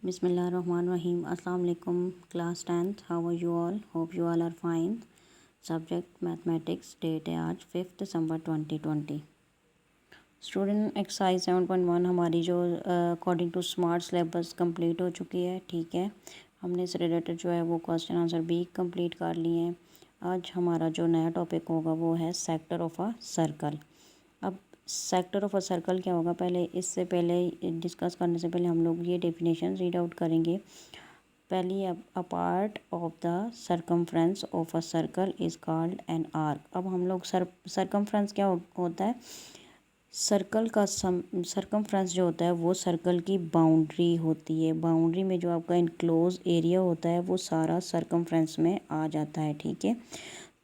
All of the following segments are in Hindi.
Bismillahirrahmanirrahim. Assalamu alaikum class 10th. How are you all? Hope you all are fine. Subject mathematics. Date है आज 5 दिसंबर 2020. स्टूडेंट एक्सरसाइज 7.1 हमारी जो according to smart syllabus complete हो चुकी है. ठीक है, हमने इस रिलेटेड जो है वो क्वेश्चन आंसर भी कंप्लीट कर लिए हैं. आज हमारा जो नया टॉपिक होगा वो है सेक्टर ऑफ अ सर्कल. अब सेक्टर ऑफ अ सर्कल क्या होगा, इससे पहले डिस्कस करने से पहले हम लोग ये डेफिनेशन रीड आउट करेंगे. पहली, a part of the circumference of a circle is called an arc. अब हम लोग सर्कमफ्रेंस क्या होता है, सर्कल का सर्कमफ्रेंस जो होता है वो सर्कल की बाउंड्री होती है. बाउंड्री में जो आपका इनक्लोज एरिया होता है वो सारा सर्कमफ्रेंस में आ जाता है. ठीक है,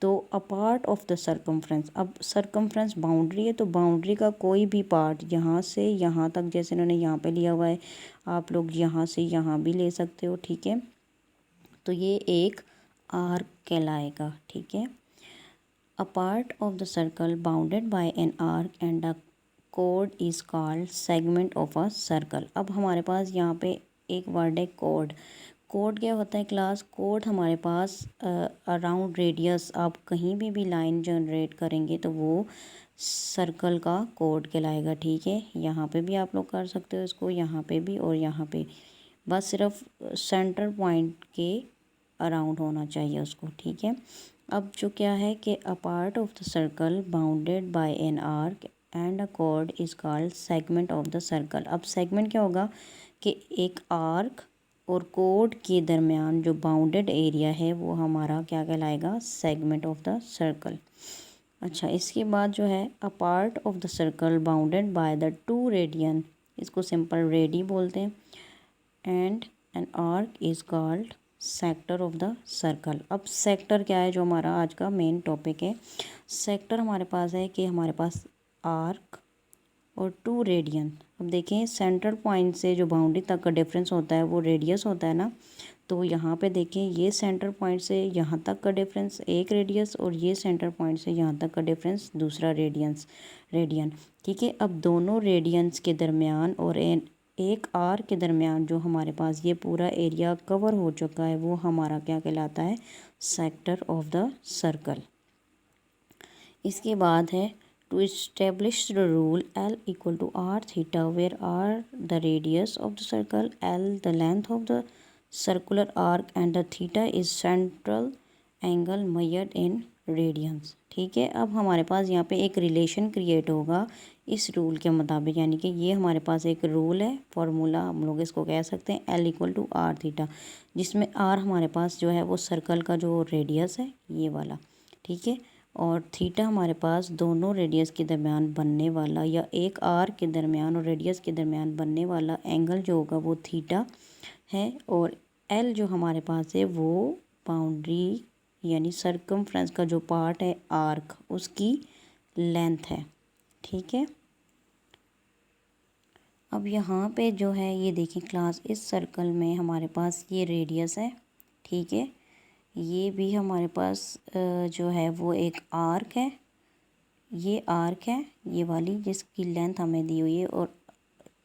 तो a part of the circumference. अब सर्कमफ्रेंस बाउंड्री है, तो बाउंड्री का कोई भी पार्ट यहाँ से यहाँ तक, जैसे इन्होंने यहाँ पे लिया हुआ है, आप लोग यहाँ से यहाँ भी ले सकते हो. ठीक है, तो ये एक आर्क कहलाएगा. ठीक है, a part of the circle bounded by an arc and a code is called segment of a circle. अब हमारे पास यहाँ पे एक वर्ड है कोड. कोड क्या होता है क्लास? कोड हमारे पास अराउंड रेडियस, आप कहीं भी लाइन जनरेट करेंगे तो वो सर्कल का कोड कहलाएगा. ठीक है, यहाँ पे भी आप लोग कर सकते हो इसको, यहाँ पे भी और यहाँ पे. बस सिर्फ सेंटर पॉइंट के अराउंड होना चाहिए उसको. ठीक है, अब जो क्या है कि a part of the circle bounded by an arc and a code is called segment of the circle. अब सेगमेंट क्या होगा कि एक आर्क और कोड के दरमियान जो बाउंडेड एरिया है वो हमारा क्या कहलाएगा, सेगमेंट ऑफ द सर्कल. अच्छा, इसके बाद जो है a part of the circle bounded by the two radian, इसको सिंपल रेडी बोलते हैं. And an arc is called sector of the circle. अब सेक्टर क्या है, जो हमारा आज का मेन टॉपिक है. सेक्टर हमारे पास है कि हमारे पास आर्क और टू रेडियन. अब देखें, सेंट्रल पॉइंट से जो बाउंड्री तक का डिफरेंस होता है वो रेडियस होता है ना. तो यहाँ पे देखें, ये सेंटर पॉइंट से यहाँ तक का डिफरेंस एक रेडियस, और ये सेंटर पॉइंट से यहाँ तक का डिफरेंस दूसरा रेडियन. ठीक है, अब दोनों रेडियंस के दरमियान और एक आर के दरमियान जो हमारे पास ये पूरा एरिया कवर हो चुका है वो हमारा क्या कहलाता है, सेक्टर ऑफ द सर्कल. इसके बाद है to establish the rule L equal to r theta, where r the radius of the circle, L the length of the circular arc and the theta is central angle measured in radians. ठीक है, अब हमारे पास यहाँ पे एक रिलेशन क्रिएट होगा इस रूल के मुताबिक, यानी कि ये हमारे पास एक रूल है, फार्मूला हम लोग इसको कह सकते हैं L equal to R theta, जिसमें आर हमारे पास जो है वो सर्कल का जो रेडियस है ये वाला. ठीक है, और थीटा हमारे पास दोनों रेडियस के दरमियान बनने वाला, या एक आर के दरमियान और रेडियस के दरमियान बनने वाला एंगल जो होगा वो थीटा है. और एल जो हमारे पास है वो बाउंड्री यानी सर्कमफ्रेंस का जो पार्ट है आर्क, उसकी लेंथ है. ठीक है, अब यहाँ पे जो है ये देखिए क्लास, इस सर्कल में हमारे पास ये रेडियस है. ठीक है, ये भी हमारे पास जो है वो एक आर्क है, ये आर्क है ये वाली जिसकी लेंथ हमें दी हुई है, और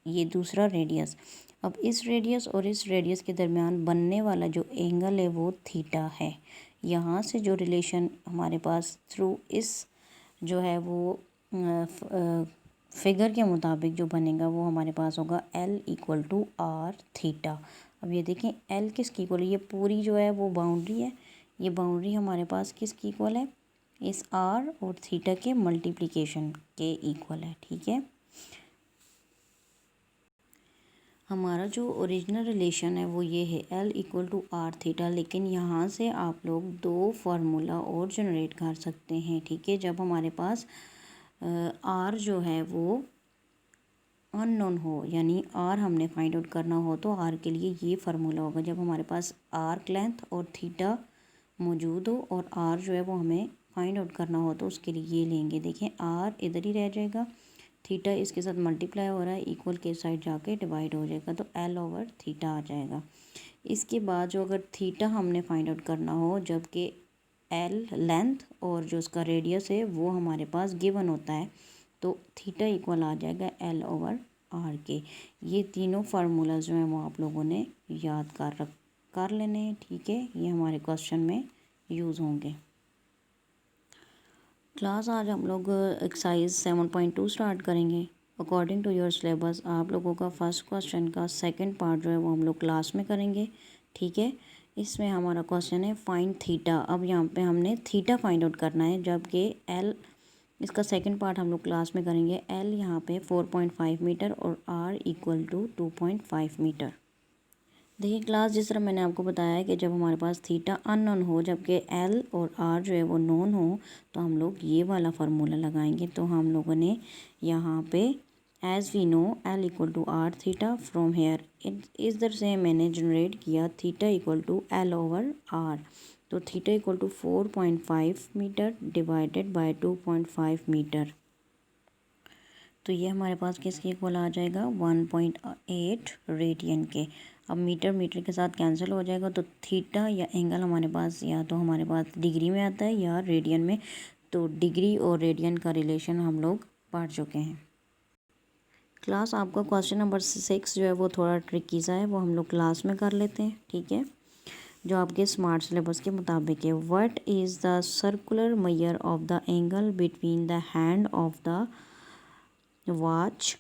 ये दूसरा रेडियस. अब इस रेडियस और इस रेडियस के दरमियान बनने वाला जो एंगल है वो थीटा है. यहाँ से जो रिलेशन हमारे पास थ्रू इस जो है वो फिगर के मुताबिक जो बनेगा वो हमारे पास होगा L equal to R theta. अब ये देखें L किसकी इक्वल है, ये पूरी जो है वो बाउंड्री है, ये बाउंड्री हमारे पास किसकी इक्वल है, इस R और थीटा के मल्टीप्लिकेशन के इक्वल है. ठीक है, हमारा जो ओरिजिनल रिलेशन है वो ये है L equal to R theta, लेकिन यहाँ से आप लोग दो फार्मूला और जनरेट कर सकते हैं. ठीक है, जब हमारे पास R जो है वो अननोन हो, यानी आर हमने फाइंड आउट करना हो, तो आर के लिए ये फार्मूला होगा. जब हमारे पास आर्क लेंथ और थीटा मौजूद हो और आर जो है वो हमें फाइंड आउट करना हो तो उसके लिए ये लेंगे. देखें, आर इधर ही रह जाएगा, थीटा इसके साथ मल्टीप्लाई हो रहा है, इक्वल के साइड जाके डिवाइड हो जाएगा, तो एल ओवर थीटा आ जाएगा. इसके बाद जो अगर थीटा हमने फाइंड आउट करना हो, जबकि एल लेंथ और जो उसका रेडियस है वो हमारे पास गिवन होता है, तो थीटा इक्वल आ जाएगा एल ओवर आर के। ये तीनों फार्मूला जो हैं वो आप लोगों ने याद कर लेने हैं, ठीक है। ये हमारे क्वेश्चन में यूज़ होंगे। क्लास आज हम लोग एक्सरसाइज 7.2 स्टार्ट करेंगे। अकॉर्डिंग टू योर सिलेबस आप लोगों का फर्स्ट क्वेश्चन का सेकंड पार्ट जो है वो हम लोग क्लास में करेंगे, ठीक है। इसमें हमारा क्वेश्चन है फाइंड थीटा। अब यहाँ पे हमने थीटा फाइंड आउट करना है, जबकि एल इसका सेकंड पार्ट हम लोग क्लास में करेंगे। एल यहाँ पे 4.5 मीटर और आर इक्वल टू 2.5 मीटर। देखिए क्लास, जिस तरह मैंने आपको बताया है कि जब हमारे पास थीटा अननोन हो जबकि एल और आर जो है वो नोन हो, तो हम लोग ये वाला फार्मूला लगाएंगे। तो हम लोगों ने यहाँ पे as we know L equal to R theta from here, इस दर से मैंने जनरेट किया theta equal to L over R. तो theta equal to 4.5 metre divided by 2.5 metre. तो ये हमारे पास किसके इक्वल आ जाएगा, 1.8 रेडियन के। अब मीटर मीटर के साथ कैंसिल हो जाएगा, तो थीटा या एंगल हमारे पास या तो हमारे पास डिग्री में आता है या रेडियन में। तो डिग्री और रेडियन का रिलेशन हम लोग पढ़ चुके हैं। क्लास आपका क्वेश्चन नंबर 6 जो है वो थोड़ा ट्रिकी सा है, वो हम लोग क्लास में कर लेते हैं, ठीक है, जो आपके स्मार्ट सिलेबस के मुताबिक है। What is the circular measure of the angle between the hand of the watch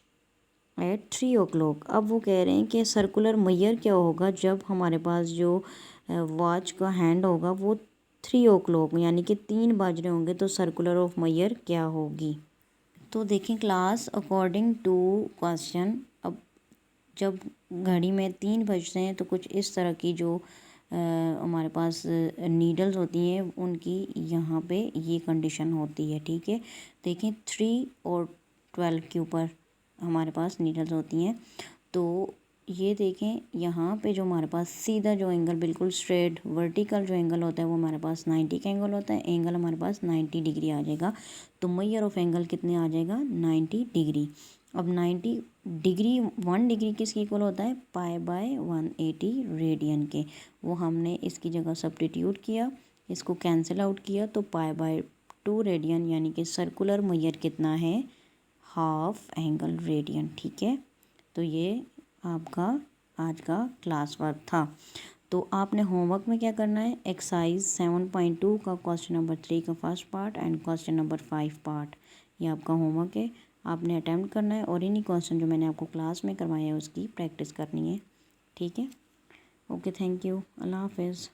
at 3 o'clock। अब वो कह रहे हैं कि सर्कुलर मेजर क्या होगा जब हमारे पास जो वॉच का हैंड होगा वो 3 o'clock यानी कि 3 बज रहे होंगे, तो सर्कुलर ऑफ मेजर क्या होगी। तो देखें क्लास, अकॉर्डिंग टू क्वेश्चन, अब जब घड़ी में 3 बजते हैं तो कुछ इस तरह की जो हमारे पास नीडल्स होती हैं उनकी यहाँ पे ये कंडीशन होती है, ठीक है। देखें 3 और 12 के ऊपर हमारे पास नीडल्स होती हैं। तो ये देखें यहाँ पे जो हमारे पास सीधा जो एंगल बिल्कुल स्ट्रेट वर्टिकल जो एंगल होता है वो हमारे पास 90 का एंगल होता है। एंगल हमारे पास 90 डिग्री आ जाएगा। तो मेजर ऑफ एंगल कितने आ जाएगा, 90 डिग्री। अब 90 डिग्री 1 डिग्री किसके इक्वल होता है, पाई बाय 180 रेडियन के। वो हमने इसकी जगह सब्स्टिट्यूट किया, इसको कैंसिल आउट किया, तो पाई बाय 2 रेडियन यानी कि सर्कुलर मेजर कितना है, हाफ एंगल रेडियन, ठीक है। तो ये आपका आज का क्लास वर्क था। तो आपने होमवर्क में क्या करना है, एक्सरसाइज 7.2 का क्वेश्चन नंबर 3 का first part and question number 5 part, ये आपका होमवर्क है। आपने अटैम्प्ट करना है और इन्हीं क्वेश्चन जो मैंने आपको क्लास में करवाया है उसकी प्रैक्टिस करनी है, ठीक है। ओके, थैंक यू, अल्लाह हाफिज़।